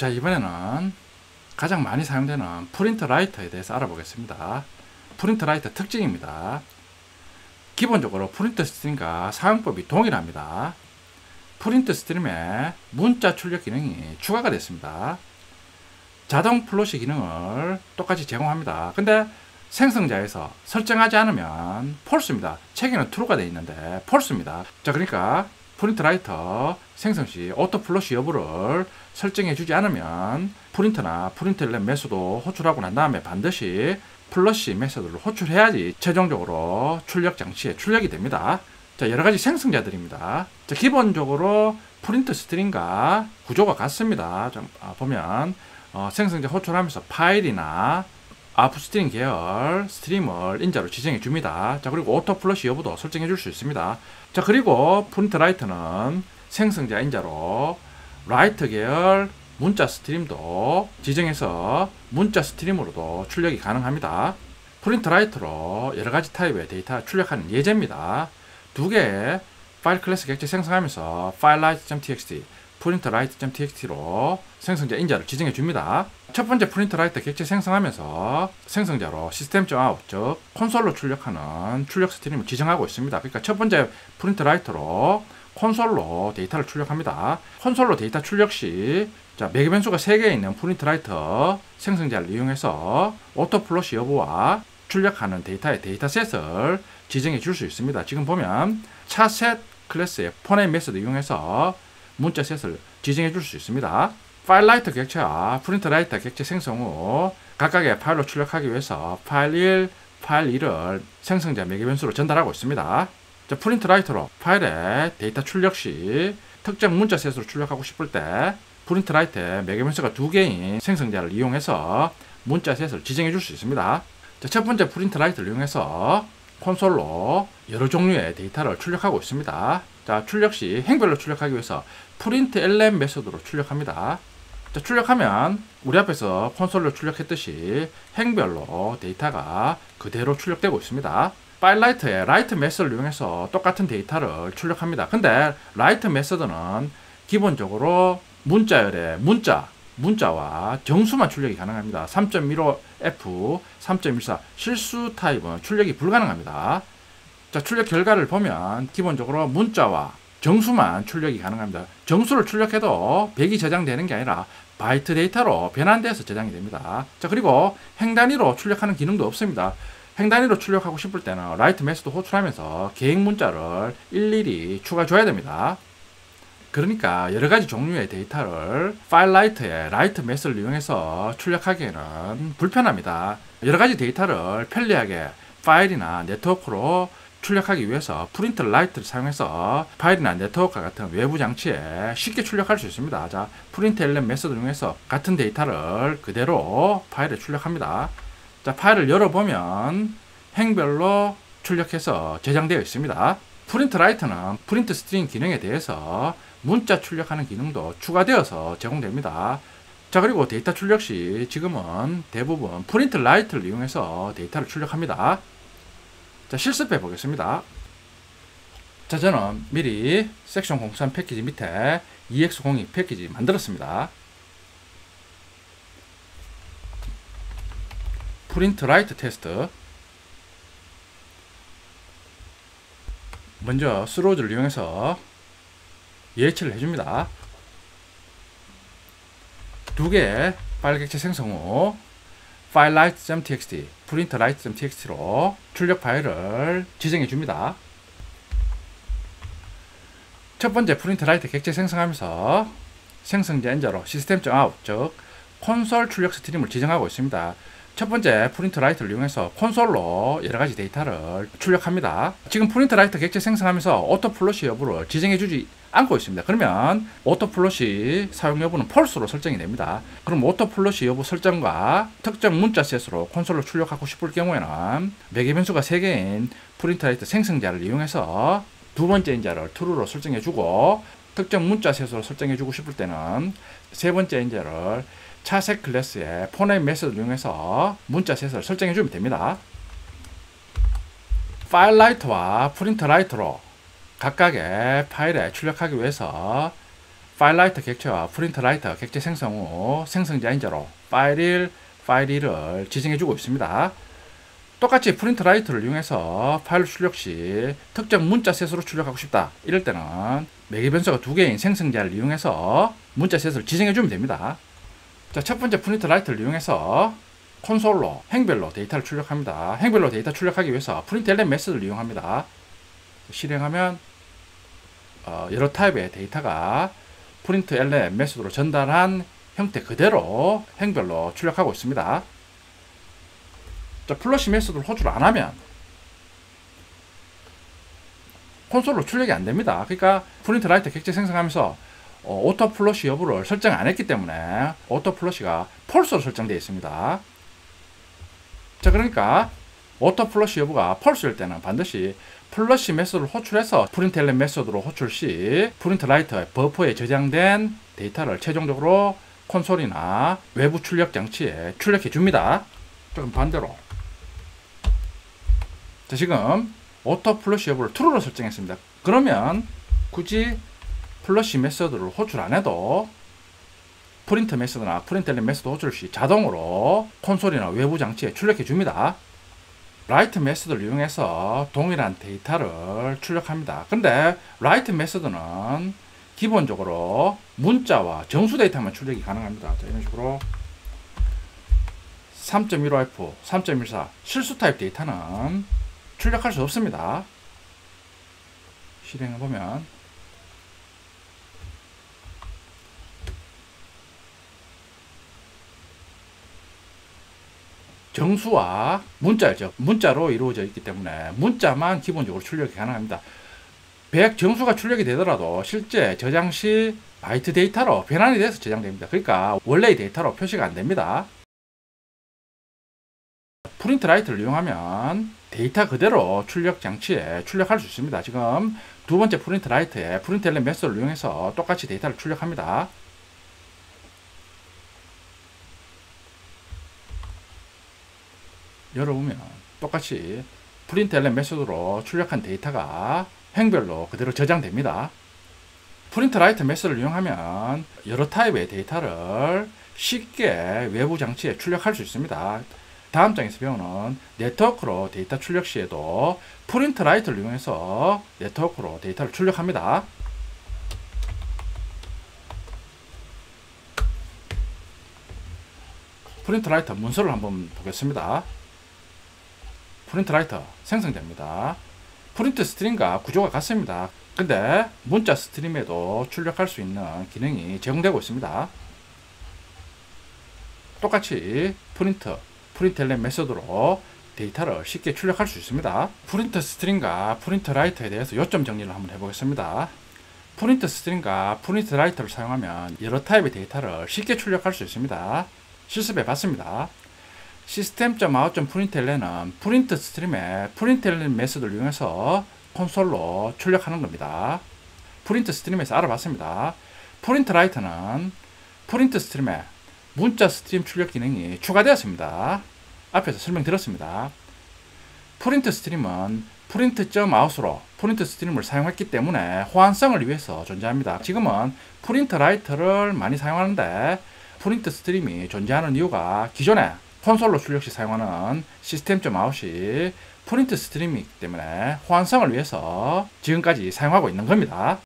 자, 이번에는 가장 많이 사용되는 프린트 라이터에 대해서 알아보겠습니다. 프린트 라이터 특징입니다. 기본적으로 프린트 스트림과 사용법이 동일합니다. 프린트 스트림에 문자 출력 기능이 추가가 됐습니다. 자동 플롯시 기능을 똑같이 제공합니다. 근데 생성자에서 설정하지 않으면 폴스입니다. 책에는 true가 되어 있는데 폴스입니다. 자, 그러니까 프린트 라이터 생성 시 오토 플롯시 여부를 설정해 주지 않으면 프린터나 프린트 엘렘 메소드 호출하고 난 다음에 반드시 플러시 메소드를 호출해야지 최종적으로 출력 장치에 출력이 됩니다. 자, 여러 가지 생성자들입니다. 자, 기본적으로 프린트 스트림과 구조가 같습니다. 좀 보면 생성자 호출하면서 파일이나 아프스트림 계열 스트림을 인자로 지정해 줍니다. 자, 그리고 오토 플러시 여부도 설정해 줄 수 있습니다. 자, 그리고 프린트 라이터는 생성자 인자로 라이터 계열 문자 스트림도 지정해서 문자 스트림으로도 출력이 가능합니다. 프린트 라이터로 여러가지 타입의 데이터 출력하는 예제입니다. 두 개의 파일 클래스 객체 생성하면서 filelight.txt, printwrite.txt로 생성자 인자를 지정해 줍니다. 첫 번째 프린트 라이터 객체 생성하면서 생성자로 system.out, 즉 콘솔로 출력하는 출력 스트림을 지정하고 있습니다. 그러니까 첫 번째 프린트 라이터로 콘솔로 데이터를 출력합니다. 콘솔로 데이터 출력 시 매개 변수가 3개 있는 프린트 라이터 생성자를 이용해서 오토 플롯시 여부와 출력하는 데이터의 데이터셋을 지정해 줄 수 있습니다. 지금 보면 차셋 클래스의 폰의 메소드 이용해서 문자 셋을 지정해 줄 수 있습니다. 파일 라이터 객체와 프린트 라이터 객체 생성 후 각각의 파일로 출력하기 위해서 파일 1, 파일 2를 생성자 매개 변수로 전달하고 있습니다. 자, 프린트 라이터로 파일의 데이터 출력 시 특정 문자 셋으로 출력하고 싶을 때 프린트 라이터의 매개 변수가 2개인 생성자를 이용해서 문자 셋을 지정해 줄 수 있습니다. 자, 첫 번째 프린트 라이터를 이용해서 콘솔로 여러 종류의 데이터를 출력하고 있습니다. 자, 출력 시 행별로 출력하기 위해서 프린트 엘렘 메소드로 출력합니다. 자, 출력하면 우리 앞에서 콘솔로 출력했듯이 행별로 데이터가 그대로 출력되고 있습니다. 파일 라이터의 라이트 메소드를 이용해서 똑같은 데이터를 출력합니다. 근데 라이트 메소드는 기본적으로 문자열의 문자와 정수만 출력이 가능합니다. 3.15F, 3.14 실수 타입은 출력이 불가능합니다. 자, 출력 결과를 보면 기본적으로 문자와 정수만 출력이 가능합니다. 정수를 출력해도 100이 저장되는 게 아니라 바이트 데이터로 변환돼서 저장이 됩니다. 자, 그리고 행 단위로 출력하는 기능도 없습니다. 행 단위로 출력하고 싶을 때는 라이트 메소드 호출하면서 계획 문자를 일일이 추가 줘야 됩니다. 그러니까 여러가지 종류의 데이터를 파일 라이터의 라이트 메소드를 이용해서 출력하기에는 불편합니다. 여러가지 데이터를 편리하게 파일이나 네트워크로 출력하기 위해서 프린트 라이트를 사용해서 파일이나 네트워크와 같은 외부 장치에 쉽게 출력할 수 있습니다. 자, 프린트 엘렘 메소드를 이용해서 같은 데이터를 그대로 파일에 출력합니다. 자, 파일을 열어보면 행별로 출력해서 저장되어 있습니다. 프린트 라이터는 프린트 스트링 기능에 대해서 문자 출력하는 기능도 추가되어서 제공됩니다. 자, 그리고 데이터 출력 시 지금은 대부분 프린트 라이트를 이용해서 데이터를 출력합니다. 자, 실습해 보겠습니다. 자, 저는 미리 섹션 03 패키지 밑에 EX02 패키지 만들었습니다. 프린트 라이트 테스트. 먼저 스로우즈를 이용해서 예치를 해줍니다. 2개의 파일 객체 생성 후 filelight.txt, printwrite.txt로 출력 파일을 지정해 줍니다. 첫 번째 프린트 라이트 객체 생성하면서 생성자 인자로 system.out, 즉 콘솔 출력 스트림을 지정하고 있습니다. 첫 번째 프린트 라이터를 이용해서 콘솔로 여러가지 데이터를 출력합니다. 지금 프린트 라이터 객체 생성하면서 오토 플롯시 여부를 지정해 주지 않고 있습니다. 그러면 오토 플롯시 사용 여부는 폴스로 설정이 됩니다. 그럼 오토 플롯시 여부 설정과 특정 문자 셋으로 콘솔로 출력하고 싶을 경우에는 매개 변수가 3개인 프린트 라이터 생성자를 이용해서 두 번째 인자를 true로 설정해 주고 특정 문자 셋으로 설정해 주고 싶을 때는 세 번째 인자를 차셋 클래스의 폰의 메소드를 이용해서 문자 셋을 설정해 주면 됩니다. 파일 라이터와 프린트 라이터로 각각의 파일에 출력하기 위해서 파일 라이터 객체와 프린트 라이터 객체 생성 후 생성자 인자로 파일 1, 파일 2를 지정해주고 있습니다. 똑같이 프린트 라이터를 이용해서 파일 출력 시 특정 문자셋으로 출력하고 싶다. 이럴 때는 매개 변수가 2개인 생성자를 이용해서 문자셋을 지정해주면 됩니다. 자, 첫 번째 프린트 라이터를 이용해서 콘솔로 행별로 데이터를 출력합니다. 행별로 데이터 출력하기 위해서 프린트LN 메서드를 이용합니다. 실행하면 여러 타입의 데이터가 프린트LN 메서드로 전달한 형태 그대로 행별로 출력하고 있습니다. 자, 플러시 메서드를 호출을 안하면 콘솔로 출력이 안됩니다. 그러니까 프린트 라이터 객체 생성하면서 오토 플러시 여부를 설정 안했기 때문에 오토 플러시가 펄스로 설정되어 있습니다. 자, 그러니까 오토 플러시 여부가 펄스일 때는 반드시 플러시 메서드를 호출해서 프린트LN 메서드로 호출 시 프린트 라이터 버퍼에 저장된 데이터를 최종적으로 콘솔이나 외부 출력 장치에 출력해 줍니다. 조금 반대로. 자, 지금 오토 플러시 여부를 true로 설정했습니다. 그러면 굳이 플러시 메서드를 호출 안 해도 프린트 메서드나 프린트LN 메서드 호출 시 자동으로 콘솔이나 외부 장치에 출력해 줍니다. 라이트 메서드를 이용해서 동일한 데이터를 출력합니다. 근데 라이트 메서드는 기본적으로 문자와 정수 데이터만 출력이 가능합니다. 자, 이런 식으로 3.15F, 3.14 실수 타입 데이터는 출력할 수 없습니다. 실행해보면 정수와 문자죠. 문자로 이루어져 있기 때문에 문자만 기본적으로 출력이 가능합니다. 100 정수가 출력이 되더라도 실제 저장 시 바이트 데이터로 변환이 돼서 저장됩니다. 그러니까 원래의 데이터로 표시가 안 됩니다. 프린트 라이트를 이용하면 데이터 그대로 출력 장치에 출력할 수 있습니다. 지금 두 번째 프린트 라이트에 프린트LN 메서드를 이용해서 똑같이 데이터를 출력합니다. 열어보면 똑같이 프린트LN 메서드로 출력한 데이터가 행별로 그대로 저장됩니다. 프린트 라이트 메서드를 이용하면 여러 타입의 데이터를 쉽게 외부 장치에 출력할 수 있습니다. 다음 장에서 배우는 네트워크로 데이터 출력 시에도 프린트 라이트를 이용해서 네트워크로 데이터를 출력합니다. 프린트 라이터 문서를 한번 보겠습니다. 프린트 라이터 생성됩니다. 프린트 스트림과 구조가 같습니다. 근데 문자 스트림에도 출력할 수 있는 기능이 제공되고 있습니다. 똑같이 프린트LN 메서드로 데이터를 쉽게 출력할 수 있습니다. 프린트 스트림과 프린트 라이터에 대해서 요점 정리를 한번 해보겠습니다. 프린트 스트림과 프린트 라이터를 사용하면 여러 타입의 데이터를 쉽게 출력할 수 있습니다. 실습해 봤습니다. system.out.println은 프린트 스트림에 프린트LN 메서드를 이용해서 콘솔로 출력하는 겁니다. 프린트 스트림에서 알아봤습니다. 프린트 라이터는 프린트 스트림에 문자 스트림 출력 기능이 추가되었습니다. 앞에서 설명드렸습니다. 프린트 스트림은 print.out으로 프린트 스트림을 사용했기 때문에 호환성을 위해서 존재합니다. 지금은 프린트 라이터를 많이 사용하는데 프린트 스트림이 존재하는 이유가 기존에 콘솔로 출력 시 사용하는 system.out이 프린트 스트림이기 때문에 호환성을 위해서 지금까지 사용하고 있는 겁니다.